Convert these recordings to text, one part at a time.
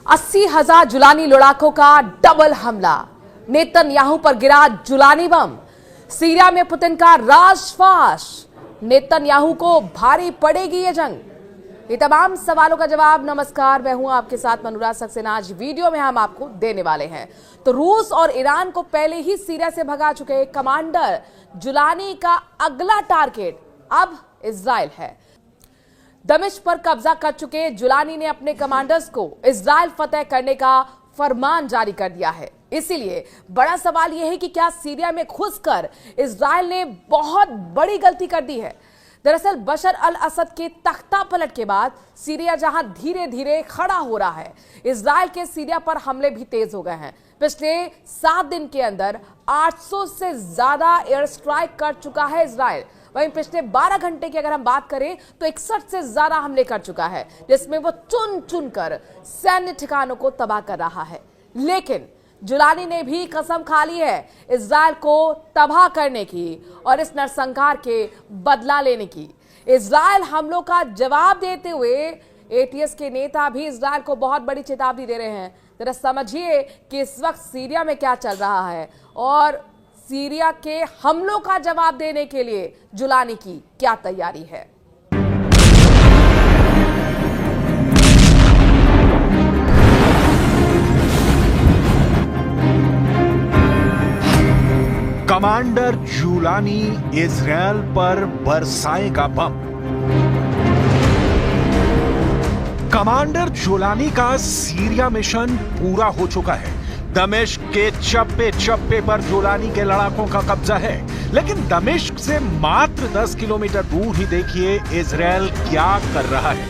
80,000 Jolani लड़ाकों का double हमला। नेतन्याहू पर गिरा जुलानी बम। सीरिया में पुतिन का राजफाश। नेतन्याहू को भारी पड़ेगी ये जंग। ये तमाम सवालों का जवाब। नमस्कार, मैं हूं आपके साथ मनोराज सक्सेना। आज वीडियो में हम आपको देने वाले हैं। तो रूस और ईरान को पहले ही सीरिया से भगा चुके कमांडर जुलानी का अगला टारगेट अब इजराइल है। दमिश्क पर कब्जा कर चुके जुलानी ने अपने कमांडर्स को इजराइल फतेह करने का फरमान जारी कर दिया है। इसीलिए बड़ा सवाल यह है कि क्या सीरिया में घुसकर इजराइल ने बहुत बड़ी गलती कर दी है। दरअसल बशर अल असद के तख्ता पलट के बाद सीरिया जहां धीरे धीरे खड़ा हो रहा है, इजराइल के सीरिया पर हमले भी तेज हो गए हैं। पिछले 7 दिन के अंदर 800 से ज्यादा एयर स्ट्राइक कर चुका है इजराइल। वहीं पिछले 12 घंटे की अगर हम बात करें तो 61 से ज्यादा हमले कर चुका है, जिसमें वो चुन चुन कर सैन्य ठिकानों को तबाह कर रहा है। लेकिन जुलानी ने भी कसम खा ली है इजराइल को तबाह करने की और इस नरसंहार के बदला लेने की। इजराइल हमलों का जवाब देते हुए एटीएस के नेता भी इजराइल को बहुत बड़ी चेतावनी दे रहे हैं। जरा समझिए कि इस वक्त सीरिया में क्या चल रहा है और सीरिया के हमलों का जवाब देने के लिए जुलानी की क्या तैयारी है। कमांडर जुलानी इजरायल पर बरसाएगा बम। कमांडर जुलानी का सीरिया मिशन पूरा हो चुका है। दमिश्क के चप्पे चप्पे पर जुलानी के लड़ाकों का कब्जा है, लेकिन दमिश्क से मात्र 10 किलोमीटर दूर ही देखिए इजरायल क्या कर रहा है।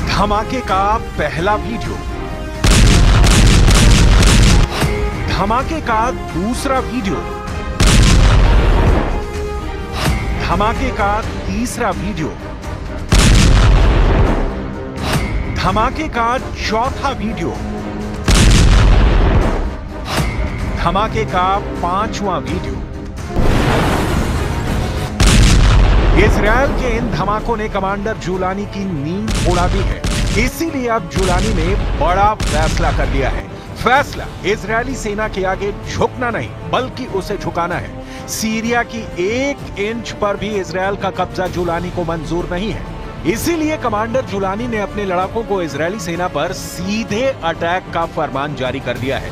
धमाके का पहला वीडियो, धमाके का दूसरा वीडियो, धमाके का तीसरा वीडियो, धमाके का चौथा वीडियो, धमाके का 5वां वीडियो। इजरायल के इन धमाकों ने कमांडर जुलानी की नींद उड़ा दी है। इसीलिए अब जुलानी ने बड़ा फैसला कर लिया है। फैसला इजरायली सेना के आगे झुकना नहीं, बल्कि उसे झुकाना है। सीरिया की 1 इंच पर भी इजरायल का कब्जा जुलानी को मंजूर नहीं है। इसीलिए कमांडर जुलानी ने अपने लड़ाकों को इजरायली सेना पर सीधे अटैक का फरमान जारी कर दिया है।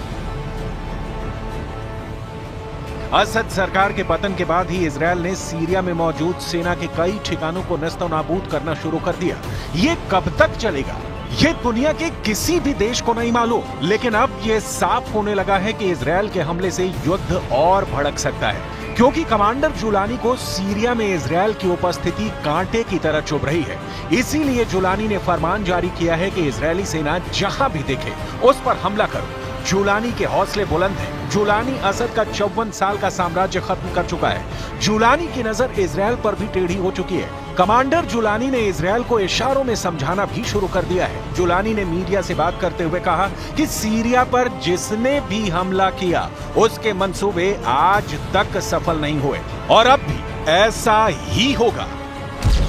असद सरकार के पतन के बाद ही इजरायल ने सीरिया में मौजूद सेना के कई ठिकानों को नस्तनाबूद करना शुरू कर दिया। ये कब तक चलेगा, ये दुनिया के किसी भी देश को नहीं मालूम, लेकिन अब ये साफ होने लगा है कि इजरायल के हमले से युद्ध और भड़क सकता है, क्योंकि कमांडर जुलानी को सीरिया में इजरायल की उपस्थिति कांटे की तरह चुभ रही है। इसीलिए जुलानी ने फरमान जारी किया है कि इजरायली सेना जहां भी दिखे उस पर हमला करो। जुलानी के हौसले बुलंद हैं। जुलानी असद का 54 साल का साम्राज्य खत्म कर चुका है। जुलानी की नजर इजरायल पर भी टेढ़ी हो चुकी है। कमांडर जुलानी ने इजरायल को इशारों में समझाना भी शुरू कर दिया है। जुलानी ने मीडिया से बात करते हुए कहा कि सीरिया पर जिसने भी हमला किया उसके मंसूबे आज तक सफल नहीं हुए और अब भी ऐसा ही होगा।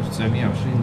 1920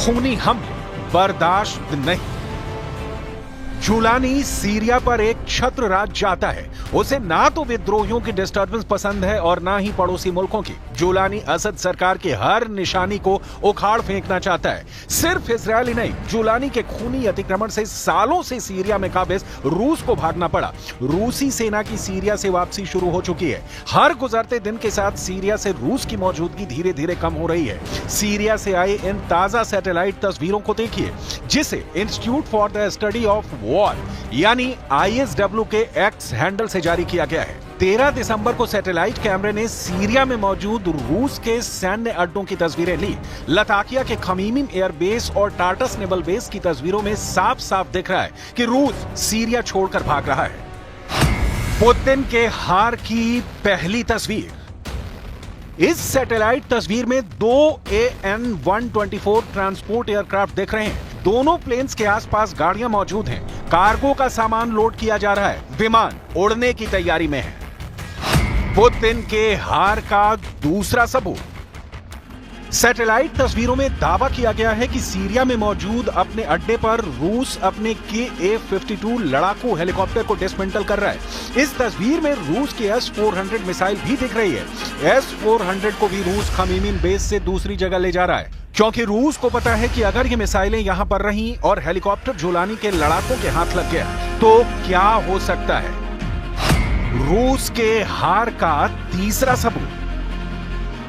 खूनी हमले बर्दाश्त नहीं। जुलानी सीरिया पर एक छत्र राज चाहता है। उसे ना तो विद्रोहियों की डिस्टर्बेंस पसंद है और ना ही पड़ोसी मुल्कों की। जुलानी असद सरकार की हर निशानी को उखाड़ फेंकना चाहता है। सिर्फ इजरायली नहीं, जुलानी के खूनी अतिक्रमण से सालों से सीरिया में काबिज रूस को भागना पड़ा। रूसी सेना की सीरिया से वापसी शुरू हो चुकी है। हर गुजरते दिन के साथ सीरिया से रूस की मौजूदगी धीरे धीरे कम हो रही है। सीरिया से आए इन ताजा सैटेलाइट तस्वीरों को देखिए, जिसे institute for the study of wall यानी ISW के एक्स हैंडल से जारी किया गया है। 13 दिसंबर को सैटेलाइट कैमरे ने सीरिया में मौजूद रूस के सैन्य अड्डों की तस्वीरें ली। लताकिया के खमीमिम एयरबेस और टार्टस नेवल बेस की तस्वीरों में साफ साफ दिख रहा है कि रूस सीरिया छोड़कर भाग रहा है। पुतिन के हार की पहली तस्वीर। इस सैटेलाइट तस्वीर में 2 AN-124 ट्रांसपोर्ट एयरक्राफ्ट दिख रहे हैं। दोनों प्लेन्स के आसपास गाड़ियां मौजूद हैं। कार्गो का सामान लोड किया जा रहा है। विमान उड़ने की तैयारी में है। पुतिन के हार का दूसरा सबूत। सैटेलाइट तस्वीरों में दावा किया गया है कि सीरिया में मौजूद अपने अड्डे पर रूस अपने Ka-52 लड़ाकू हेलीकॉप्टर को डिसमेंटल कर रहा है। इस तस्वीर में रूस की S-400 मिसाइल भी दिख रही है। S-400 को भी रूस खमीमिम बेस से दूसरी जगह ले जा रहा है, क्योंकि रूस को पता है कि अगर ये मिसाइलें यहां पर रहीं और हेलीकॉप्टर जुलानी के लड़ाकों के हाथ लग गया तो क्या हो सकता है। रूस के हार का तीसरा सबूत।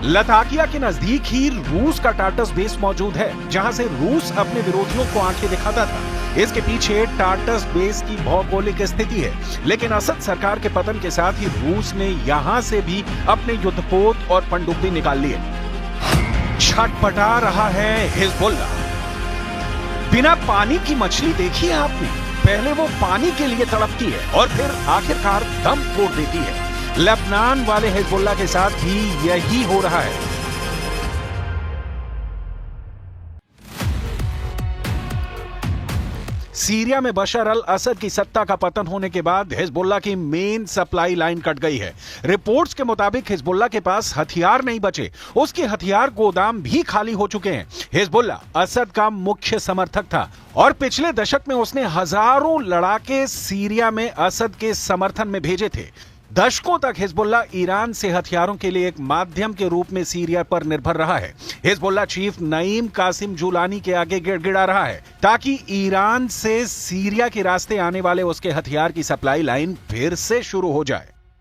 लताकिया के नजदीक ही रूस का टार्टस बेस मौजूद है, जहां से रूस अपने विरोधियों को आंखें दिखाता था। इसके पीछे टार्टस बेस की भौगोलिक स्थिति है, लेकिन असद सरकार के पतन के साथ ही रूस ने यहां से भी अपने युद्धपोत और पनडुब्बी निकाल लिए। छटपटा रहा है हिजबुल्ला। बिना पानी की मछली देखी है आपने? पहले वो पानी के लिए तड़पती है और फिर आखिरकार दम तोड़ देती है। लेबनान वाले हिजबुल्ला के साथ भी यही हो रहा है। सीरिया में बशर अल असद की सत्ता का पतन होने के बाद हिजबुल्ला की मेन सप्लाई लाइन कट गई है। रिपोर्ट्स के मुताबिक हिजबुल्ला के पास हथियार नहीं बचे, उसके हथियार गोदाम भी खाली हो चुके हैं। हिजबुल्ला असद का मुख्य समर्थक था और पिछले दशक में उसने हजारों लड़ाके सीरिया में असद के समर्थन में भेजे थे। दशकों तक हिजबुल्ला ईरान से हथियारों के लिए एक माध्यम के रूप में सीरिया पर निर्भर रहा है। Hezbollah chief Naim Qassem Jolani के आगे गिड़गिड़ा रहा है ताकि ईरान से सीरिया के रास्ते आने वाले उसके हथियार की सप्लाई लाइन फिर से शुरू हो जाए।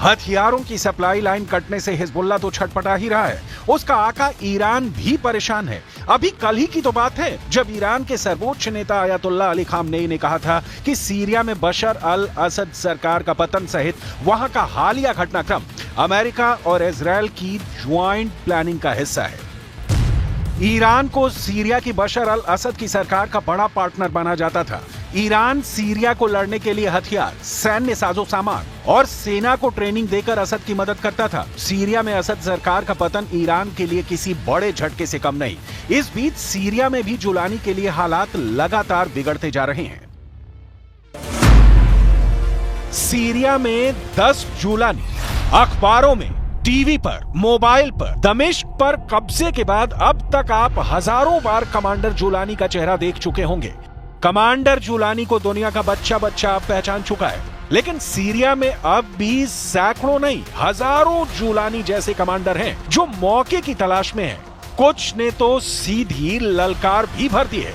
हथियारों की सप्लाई लाइन कटने से हिजबुल्ला तो छटपटा ही रहा है, उसका आका ईरान भी परेशान है। अभी कल ही की तो बात है जब ईरान के सर्वोच्च नेता अयतुल्लाह अली खामनेई ने कहा था कि सीरिया में बशर अल असद सरकार का पतन सहित वहां का हालिया घटनाक्रम अमेरिका और इजराइल की ज्वाइंट प्लानिंग का हिस्सा है। ईरान को सीरिया की बशर अल असद की सरकार का बड़ा पार्टनर माना जाता था। ईरान सीरिया को लड़ने के लिए हथियार, सैन्य साजो सामान और सेना को ट्रेनिंग देकर असद की मदद करता था। सीरिया में असद सरकार का पतन ईरान के लिए किसी बड़े झटके से कम नहीं। इस बीच सीरिया में भी जुलानी के लिए हालात लगातार बिगड़ते जा रहे हैं। सीरिया में 10 जुलानी अखबारों में, टीवी पर, मोबाइल पर, दमिश्क पर कब्जे के बाद अब तक आप हजारों बार कमांडर जुलानी का चेहरा देख चुके होंगे। कमांडर जुलानी को दुनिया का बच्चा बच्चा आप पहचान चुका है, लेकिन सीरिया में अब भी सैकड़ों नहीं हजारों जुलानी जैसे कमांडर हैं जो मौके की तलाश में हैं। कुछ ने तो सीधी ललकार भी भर दी है।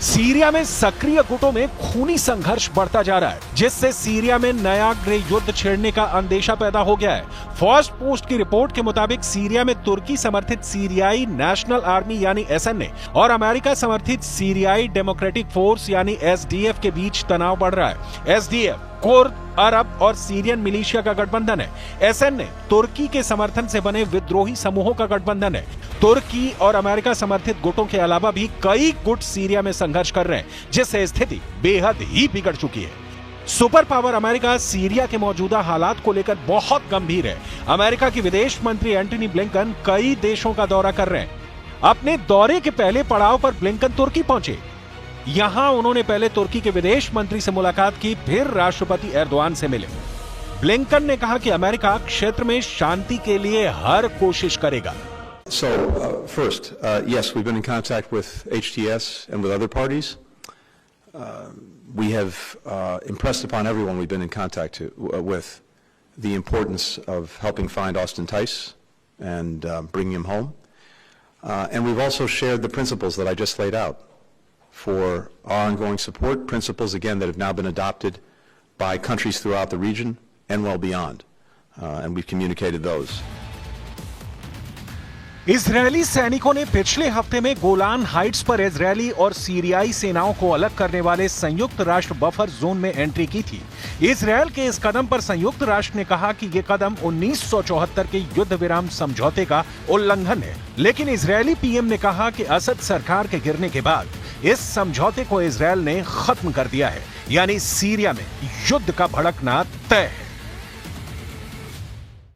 सीरिया में सक्रिय गुटों में खूनी संघर्ष बढ़ता जा रहा है, जिससे सीरिया में नया गृह युद्ध छेड़ने का अंदेशा पैदा हो गया है। फर्स्ट पोस्ट की रिपोर्ट के मुताबिक सीरिया में तुर्की समर्थित सीरियाई नेशनल आर्मी यानी एसएनए और अमेरिका समर्थित सीरियाई डेमोक्रेटिक फोर्स यानी एसडीएफ के बीच तनाव बढ़ रहा है। एसडीएफ कुर्द, अरब और सीरियन मिलिशिया का गठबंधन है। एसएनए तुर्की के समर्थन से बने विद्रोही समूहों का गठबंधन है। तुर्की और अमेरिका समर्थित गुटों के अलावा भी कई गुट सीरिया में संघर्ष कर रहे हैं, जिससे स्थिति बेहद ही बिगड़ चुकी है। सुपर पावर अमेरिका सीरिया के मौजूदा हालात को लेकर बहुत गंभीर है। अमेरिका की विदेश मंत्री एंटनी ब्लिंकन कई देशों का दौरा कर रहे हैं। अपने दौरे के पहले पड़ाव पर ब्लिंकन तुर्की पहुंचे। यहां उन्होंने पहले तुर्की के विदेश मंत्री से मुलाकात की, फिर राष्ट्रपति एर्दोआन से मिले। ब्लिंकन ने कहा कि अमेरिका क्षेत्र में शांति के लिए हर कोशिश करेगा। So, first, yes, we've been in contact with HTS and with other parties. We have impressed upon everyone we've been in contact with the importance of helping find Austin Tice and bringing him home. And we've also shared the principles that I just laid out for our ongoing support, principles, again, that have now been adopted by countries throughout the region and well beyond. And we've communicated those. Israeli सैनिकों ने पिछले हफ्ते में Golan Heights पर Israeli और सीरियाई सेनाओं को अलग करने वाले संयुक्त राष्ट्र बफर जोन में एंट्री की थी। इजरायल के इस कदम पर संयुक्त राष्ट्र ने कहा कि यह कदम 1974 के युद्ध विराम समझौते का उल्लंघन है, लेकिन इजरायली पीएम ने कहा कि असद सरकार के गिरने के बाद इस समझौते को इजरायल ने खत्म कर दिया है, यानी सीरिया में युद्ध का भड़कना तय है।